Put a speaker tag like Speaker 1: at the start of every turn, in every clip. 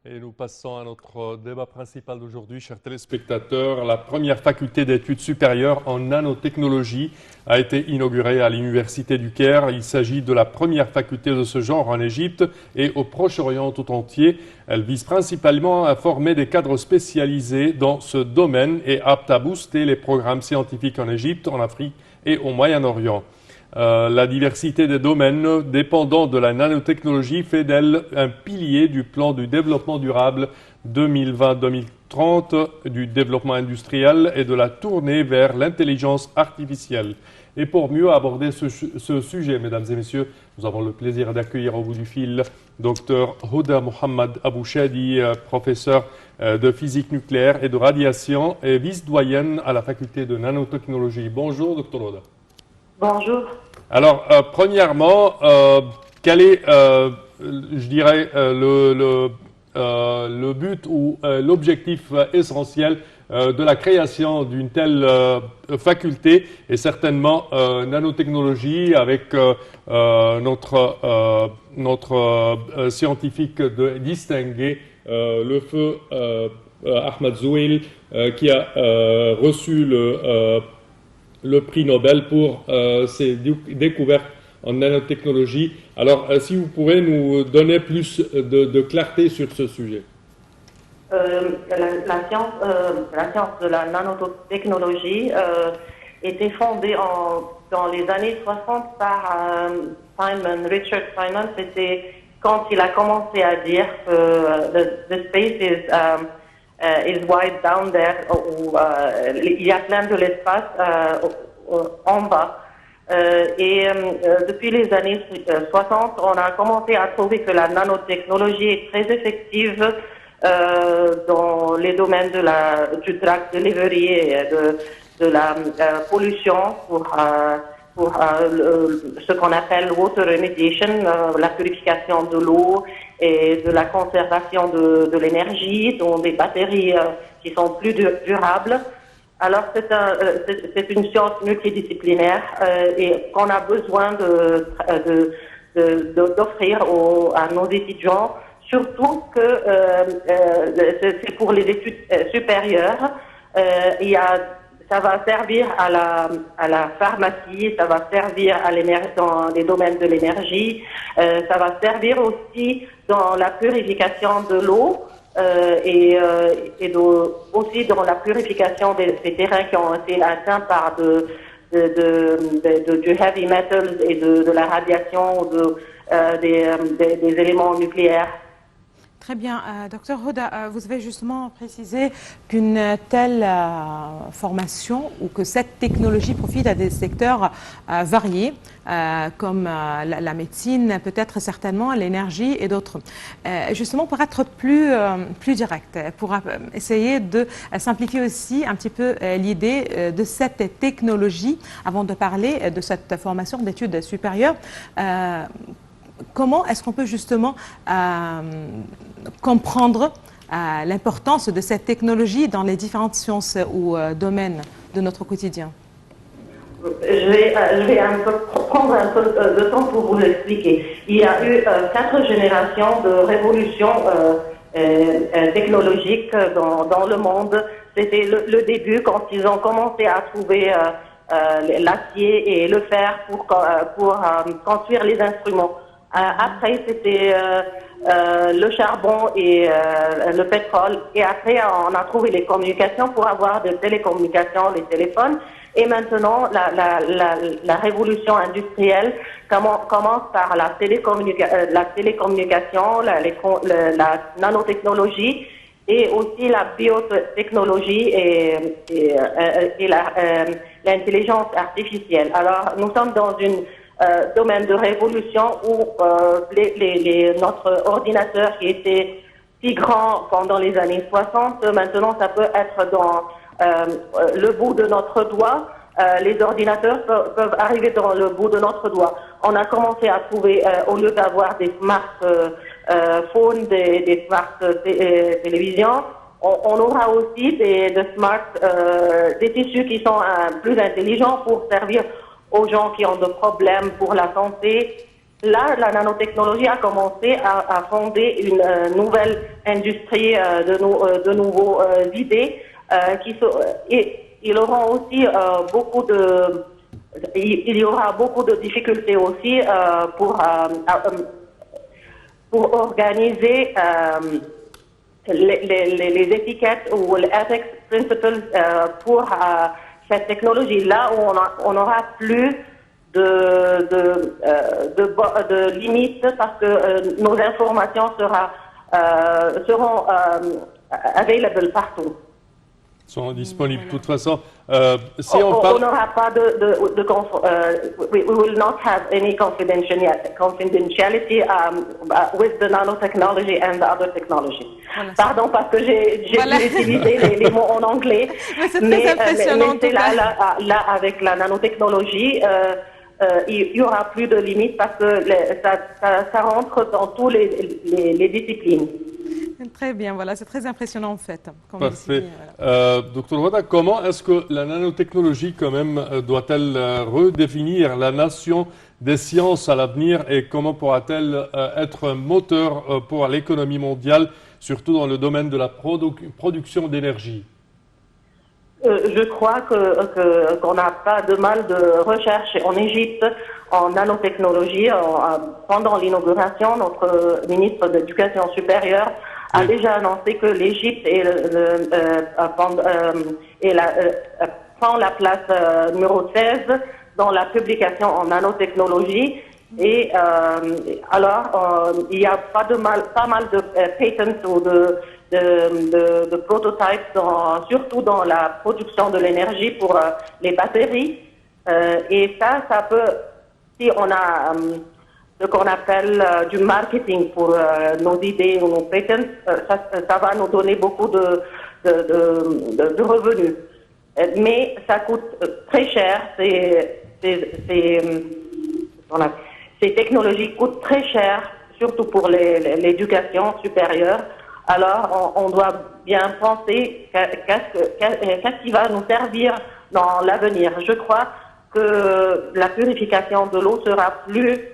Speaker 1: Et nous passons à notre débat principal d'aujourd'hui, chers téléspectateurs. La première faculté d'études supérieures en nanotechnologie a été inaugurée à l'Université du Caire. Il s'agit de la première faculté de ce genre en Égypte et au Proche-Orient tout entier. Elle vise principalement à former des cadres spécialisés dans ce domaine et aptes à booster les programmes scientifiques en Égypte, en Afrique et au Moyen-Orient. La diversité des domaines dépendant de la nanotechnologie fait d'elle un pilier du plan du développement durable 2020-2030, du développement industriel et de la tournée vers l'intelligence artificielle. Et pour mieux aborder ce sujet, mesdames et messieurs, nous avons le plaisir d'accueillir au bout du fil Dr Huda Mohamed Abouchadi, professeur de physique nucléaire et de radiation et vice-doyenne à la faculté de nanotechnologie. Bonjour, Dr Huda.
Speaker 2: Bonjour.
Speaker 1: Alors, premièrement, quel est, je dirais, le but ou l'objectif essentiel de la création d'une telle faculté et certainement nanotechnologie avec notre scientifique distingué, le feu Ahmed Zouil, qui a reçu le prix Nobel pour ses découvertes en nanotechnologie. Alors, si vous pouvez nous donner plus de clarté sur ce sujet.
Speaker 2: La science de la nanotechnologie était fondée dans les années 60 par Richard Simon. C'était quand il a commencé à dire que the space is wide down there, il y a plein de l'espace en bas. Depuis les années 60, on a commencé à trouver que la nanotechnologie est très effective dans les domaines du tract delivery et de la pollution pour ce qu'on appelle water remediation, la purification de l'eau et de la conservation de l'énergie, dont des batteries qui sont plus durables. Alors c'est une science multidisciplinaire et qu'on a besoin d'offrir à nos étudiants, surtout que c'est pour les études supérieures. Ça va servir à la pharmacie, ça va servir dans les domaines de l'énergie, ça va servir aussi dans la purification de l'eau et aussi dans la purification des terrains qui ont été atteints par du heavy metal et de la radiation ou des éléments nucléaires.
Speaker 3: Très bien. Docteur Huda, vous avez justement précisé qu'une telle formation ou que cette technologie profite à des secteurs variés, comme la médecine, peut-être certainement l'énergie et d'autres. Justement, pour être plus direct, pour essayer de simplifier aussi un petit peu l'idée de cette technologie, avant de parler de cette formation d'études supérieures, comment est-ce qu'on peut justement comprendre l'importance de cette technologie dans les différentes sciences ou domaines de notre quotidien?
Speaker 2: Je vais prendre un peu de temps pour vous l'expliquer. Il y a eu 4 générations de révolutions technologiques dans le monde. C'était le début quand ils ont commencé à trouver l'acier et le fer pour construire les instruments. Après, c'était le charbon et le pétrole. Et après, on a trouvé les communications pour avoir des télécommunications, les téléphones. Et maintenant, la révolution industrielle commence par la télécommunication, la nanotechnologie et aussi la biotechnologie et l'intelligence artificielle. Alors, nous sommes dans une domaine de révolution où notre ordinateur qui était si grand pendant les années 60, maintenant ça peut être dans le bout de notre doigt. Les ordinateurs peuvent arriver dans le bout de notre doigt. On a commencé à trouver, au lieu d'avoir des smartphones, des smart télévisions, on aura aussi des tissus qui sont plus intelligents pour servir aux gens qui ont des problèmes pour la santé. là, la nanotechnologie a commencé à fonder une nouvelle industrie de nouveaux idées et il aura aussi il y aura beaucoup de difficultés aussi pour organiser les étiquettes ou les ethics principles pour cette technologie-là où on n'aura plus de limites parce que nos informations seront available partout.
Speaker 1: Sont disponibles. De toute façon, si
Speaker 2: on
Speaker 1: parle...
Speaker 2: n'aura pas we will not have any confidentiality with the nanotechnology and the other technology.
Speaker 3: Voilà.
Speaker 2: Pardon parce que j'ai utilisé les mots en anglais.
Speaker 3: Mais c'est très impressionnant.
Speaker 2: Mais là, avec la nanotechnologie, il n'y aura plus de limites parce que ça rentre dans tous les disciplines.
Speaker 3: Très bien, voilà, c'est très impressionnant en fait.
Speaker 1: Parfait. Voilà. Dr Hoda, comment est-ce que la nanotechnologie quand même doit-elle redéfinir la nation des sciences à l'avenir et comment pourra-t-elle être un moteur pour l'économie mondiale, surtout dans le domaine de la production d'énergie?
Speaker 2: Je crois qu'on n'a pas de mal de recherche en Égypte en nanotechnologie. Pendant l'inauguration, notre ministre de l'Éducation supérieure a déjà annoncé que l'Égypte prend la place numéro 16 dans la publication en nanotechnologie. Et alors, il y a pas mal de patents ou de prototypes, surtout dans la production de l'énergie pour les batteries. Et ça peut, si on a ce qu'on appelle du marketing pour nos idées ou nos patents, ça va nous donner beaucoup de revenus. Mais ça coûte très cher. Ces technologies coûtent très cher, surtout pour l'éducation supérieure. Alors, on doit bien penser qu'est-ce qui va nous servir dans l'avenir. Je crois que la purification de l'eau sera plus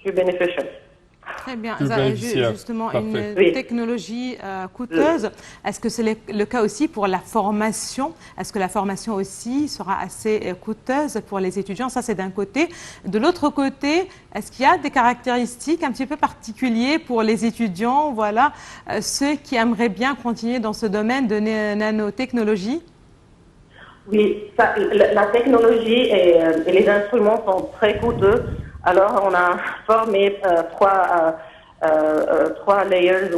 Speaker 2: bénéfique.
Speaker 3: Très bien. Justement, une technologie coûteuse. Est-ce que c'est le cas aussi pour la formation? Est-ce que la formation aussi sera assez coûteuse pour les étudiants? Ça, c'est d'un côté. De l'autre côté, est-ce qu'il y a des caractéristiques un petit peu particulières pour les étudiants, voilà, ceux qui aimeraient bien continuer dans ce domaine de nanotechnologie?
Speaker 2: Oui, la technologie et les instruments sont très coûteux. Alors, on a formé trois layers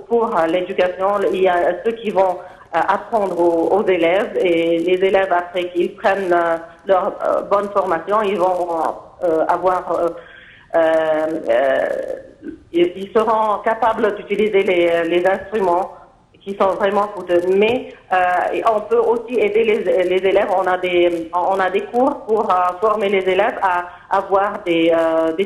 Speaker 2: pour l'éducation. Il y a ceux qui vont apprendre aux élèves et les élèves, après qu'ils prennent leur bonne formation, ils vont ils seront capables d'utiliser les instruments qui sont vraiment coûteux. Mais on peut aussi aider les élèves. On a des cours pour former les élèves à avoir des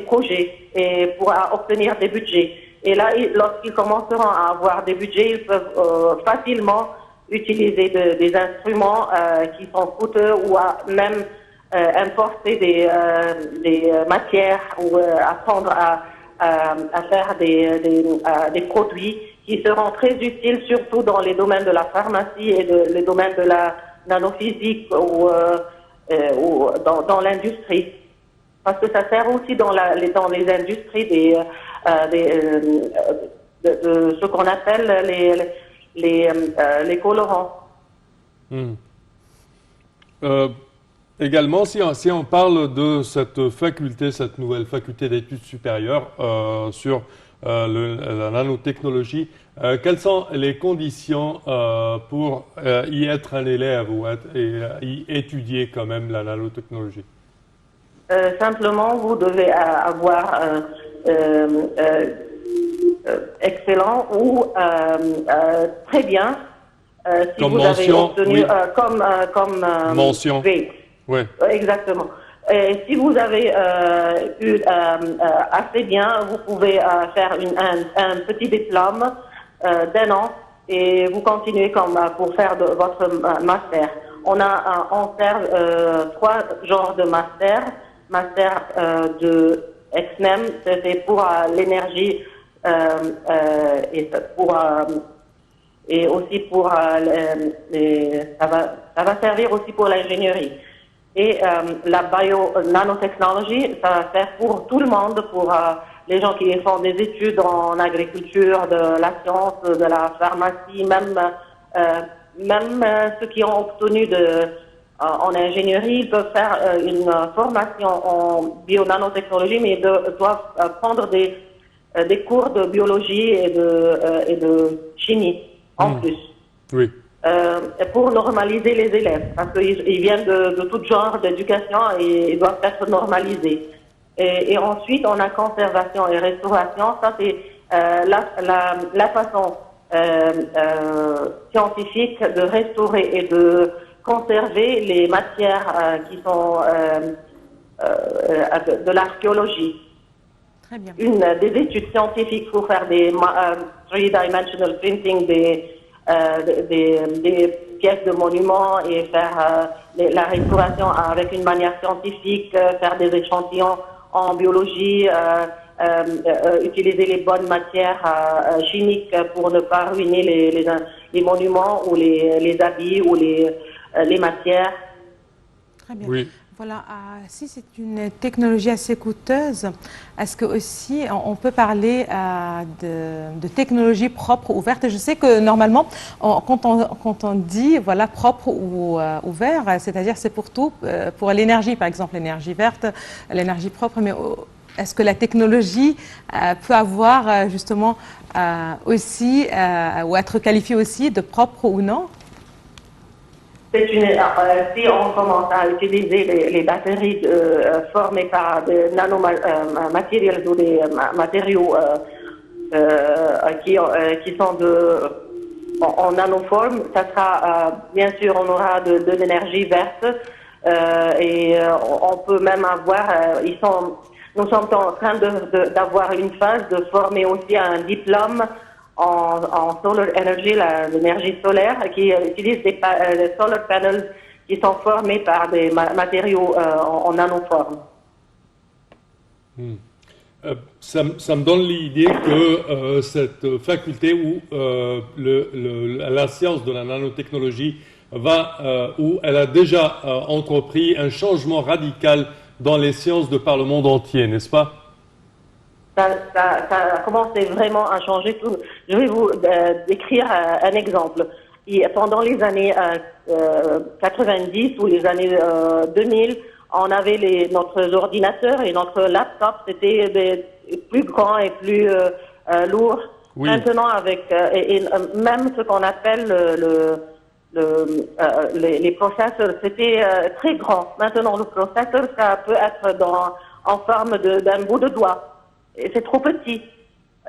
Speaker 2: projets et pour obtenir des budgets. Et là, lorsqu'ils commenceront à avoir des budgets, ils peuvent facilement utiliser des instruments qui sont coûteux ou même importer des matières ou apprendre à faire des produits qui seront très utiles, surtout dans les domaines de la pharmacie et les domaines de la nanophysique ou dans l'industrie. Parce que ça sert aussi dans les industries de ce qu'on appelle les colorants.
Speaker 1: Également, si on parle de cette faculté, cette nouvelle faculté d'études supérieures sur la nanotechnologie, quelles sont les conditions pour y être un élève ou y étudier quand même la nanotechnologie?
Speaker 2: Simplement, vous devez avoir excellent ou très bien si
Speaker 1: comme
Speaker 2: vous
Speaker 1: mention,
Speaker 2: avez obtenu
Speaker 1: oui.
Speaker 2: comme
Speaker 1: mention.
Speaker 2: Oui. Exactement. Et si vous avez eu assez bien, vous pouvez faire un petit diplôme d'un an et vous continuez pour faire votre master. On sert 3 genres de master master de XNEM, c'était pour l'énergie et aussi pour ça va servir aussi pour l'ingénierie. Et la nanotechnologie, ça va faire pour tout le monde, pour les gens qui font des études en agriculture, de la science, de la pharmacie, même ceux qui ont obtenu en ingénierie, ils peuvent faire une formation en bio-nanotechnologie, mais ils doivent prendre des cours de biologie et de chimie en plus.
Speaker 1: Oui.
Speaker 2: Pour normaliser les élèves, parce qu'ils viennent de tout genre d'éducation et ils doivent être normalisés. Et ensuite, on a conservation et restauration. Ça, c'est la façon scientifique de restaurer et de conserver les matières qui sont de l'archéologie.
Speaker 3: Très bien.
Speaker 2: Une des études scientifiques pour faire des three-dimensional printing, des pièces de monuments et faire la restauration avec une manière scientifique, faire des échantillons en biologie, utiliser les bonnes matières chimiques pour ne pas ruiner les monuments ou les habits ou les matières.
Speaker 3: Très bien.
Speaker 1: Oui.
Speaker 3: Voilà, si c'est une technologie assez coûteuse, est-ce que aussi on peut parler de technologie propre, ouverte? Je sais que normalement, quand on dit voilà propre ou ouvert, c'est-à-dire c'est pour tout, pour l'énergie par exemple, l'énergie verte, l'énergie propre, mais est-ce que la technologie peut avoir justement aussi, ou être qualifiée aussi de propre ou non?
Speaker 2: Si on commence à utiliser les batteries formées par des nanomatériaux ou des matériaux qui sont en nanoforme, ça sera, bien sûr, on aura de l'énergie verte et on peut même avoir, nous sommes en train d'avoir une phase de former aussi un diplôme en solar energy, l'énergie solaire, qui utilise des solar panels qui sont formés par des matériaux en nanoforme.
Speaker 1: Ça me donne l'idée que cette faculté où la science de la nanotechnologie où elle a déjà entrepris un changement radical dans les sciences de par le monde entier, n'est-ce pas?
Speaker 2: Ça a commencé vraiment à changer tout. Je vais vous décrire un exemple. Pendant les années 90 ou les années 2000, on avait notre ordinateur et notre laptop, c'était plus grands et plus lourds.
Speaker 1: Oui.
Speaker 2: Maintenant, avec même ce qu'on appelle les processeurs, c'était très grand. Maintenant, le processeur, ça peut être en forme d'un bout de doigt. Et c'est trop petit.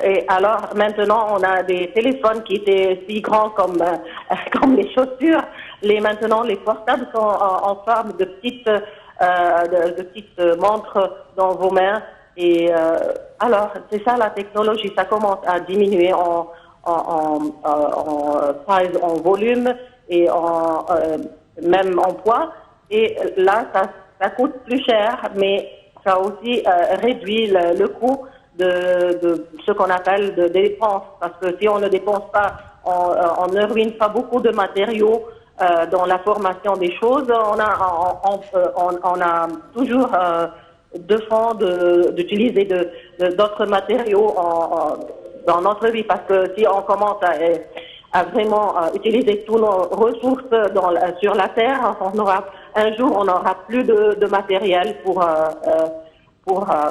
Speaker 2: Et alors, maintenant, on a des téléphones qui étaient si grands comme les chaussures. Maintenant, les portables sont en forme de petites montres dans vos mains. Et alors, c'est ça la technologie. Ça commence à diminuer en size, en volume et même en poids. Et là, ça coûte plus cher, mais ça aussi réduit le coût de ce qu'on appelle de dépenses. Parce que si on ne dépense pas, on ne ruine pas beaucoup de matériaux dans la formation des choses. On a toujours de fond d'utiliser d'autres matériaux dans notre vie. Parce que si on commence à vraiment utiliser toutes nos ressources sur la Terre, un jour on n'aura plus de matériel pour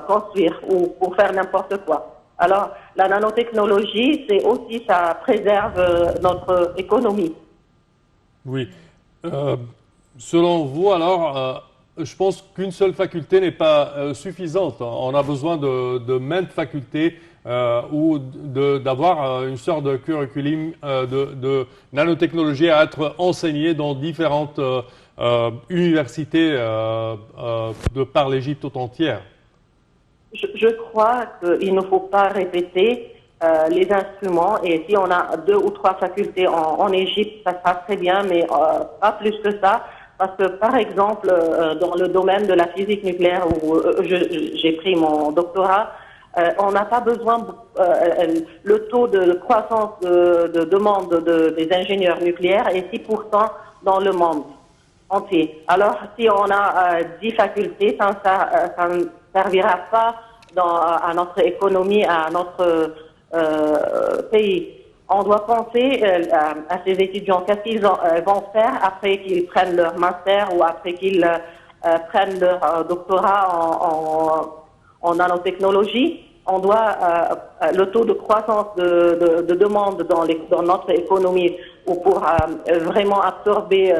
Speaker 2: construire ou pour faire n'importe quoi. Alors, la nanotechnologie, c'est aussi, ça préserve notre économie.
Speaker 1: Oui. Selon vous, alors, je pense qu'une seule faculté n'est pas suffisante. On a besoin de maintes facultés ou d'avoir une sorte de curriculum de nanotechnologie à être enseigné dans différentes universités de par l'Égypte tout entière.
Speaker 2: Je crois qu'il ne faut pas répéter les instruments, et si on a 2 ou 3 facultés en Égypte, ça sera très bien, mais pas plus que ça, parce que, par exemple, dans le domaine de la physique nucléaire où j'ai pris mon doctorat, on n'a pas besoin, le taux de croissance de demande des ingénieurs nucléaires est 6% dans le monde entier. Alors, si on a 10 facultés, ça ne servira pas à notre économie, à notre pays. On doit penser à ces étudiants, qu'est-ce qu'ils vont faire après qu'ils prennent leur master ou après qu'ils prennent leur doctorat en nanotechnologie. On doit, le taux de croissance de demande dans notre économie ou pour vraiment absorber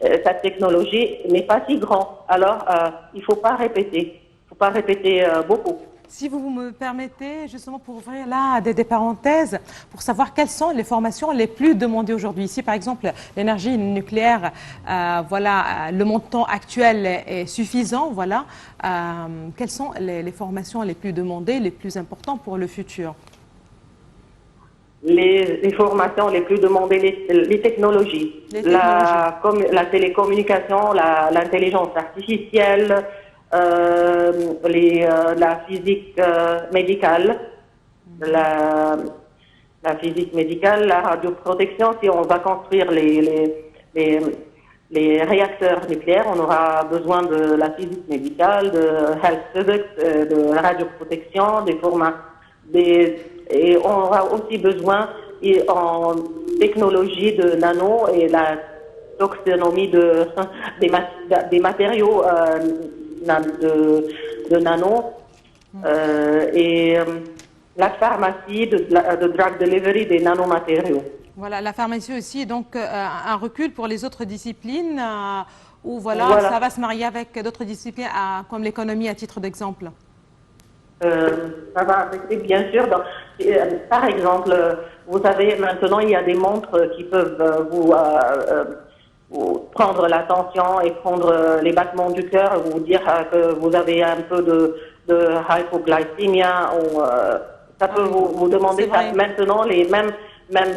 Speaker 2: cette technologie n'est pas si grand. Alors, il ne faut pas répéter. Il ne faut pas répéter beaucoup.
Speaker 3: Si vous me permettez, justement, pour ouvrir là des parenthèses, pour savoir quelles sont les formations les plus demandées aujourd'hui. Ici, par exemple, l'énergie nucléaire, voilà, le montant actuel est suffisant. Voilà. Quelles sont les formations les plus demandées, les plus importantes pour le futur?
Speaker 2: Les formations les plus demandées, les technologies. La télécommunication, l'intelligence artificielle, la physique médicale, la physique médicale, la radioprotection. Si on va construire les réacteurs nucléaires, on aura besoin de la physique médicale, de health physics, de radioprotection, et on aura aussi besoin en technologie de nano et la taxonomie des matériaux de nano et la pharmacie de drug delivery des nanomatériaux.
Speaker 3: Voilà, la pharmacie aussi, donc un recul pour les autres disciplines où voilà, ça va se marier avec d'autres disciplines comme l'économie à titre d'exemple.
Speaker 2: Ça va affecter bien sûr. Par exemple, vous savez, maintenant il y a des montres qui peuvent vous prendre la tension et prendre les battements du cœur, vous dire que vous avez un peu de hypoglycémie ou ça peut vous demander ça. Maintenant, même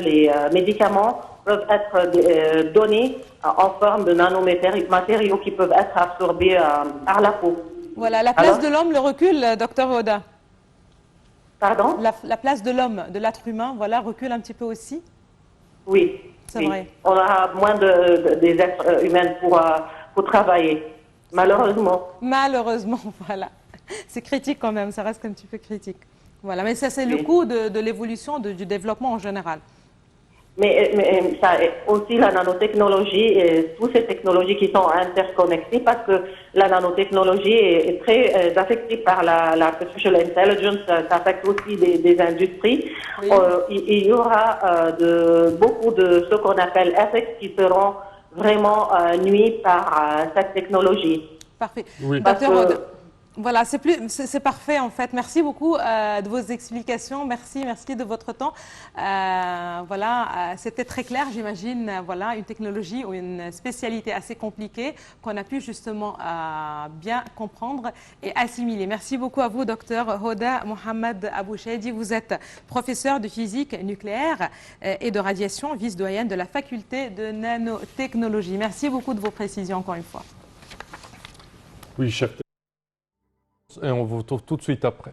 Speaker 2: les médicaments peuvent être donnés en forme de nanomatériaux qui peuvent être absorbés par la peau.
Speaker 3: Voilà, la place de l'homme, le recul, docteur Hoda.
Speaker 2: Pardon?
Speaker 3: La place de l'homme, de l'être humain, voilà, recule un petit peu aussi.
Speaker 2: Oui.
Speaker 3: C'est vrai.
Speaker 2: On aura moins des êtres humains pour travailler, malheureusement.
Speaker 3: Malheureusement, voilà. C'est critique quand même, ça reste un petit peu critique. Voilà, mais ça c'est le coût de l'évolution, du développement en général.
Speaker 2: Mais ça aussi la nanotechnologie et toutes ces technologies qui sont interconnectées parce que la nanotechnologie est très affectée par l'artificial intelligence, ça affecte aussi des industries. Oui. Il y aura beaucoup de ce qu'on appelle effets qui seront vraiment nuits par cette technologie.
Speaker 3: Parfait. Oui. Docteur Hoda. Voilà, c'est parfait en fait. Merci beaucoup de vos explications. Merci de votre temps. Voilà, c'était très clair, j'imagine. Voilà, une technologie ou une spécialité assez compliquée qu'on a pu justement bien comprendre et assimiler. Merci beaucoup à vous, docteur Hoda Mohamed Abouchehdi. Vous êtes professeur de physique nucléaire et de radiation, vice-doyenne de la faculté de nanotechnologie. Merci beaucoup de vos précisions encore une fois.
Speaker 1: Oui, chef. Et on vous retrouve tout de suite après.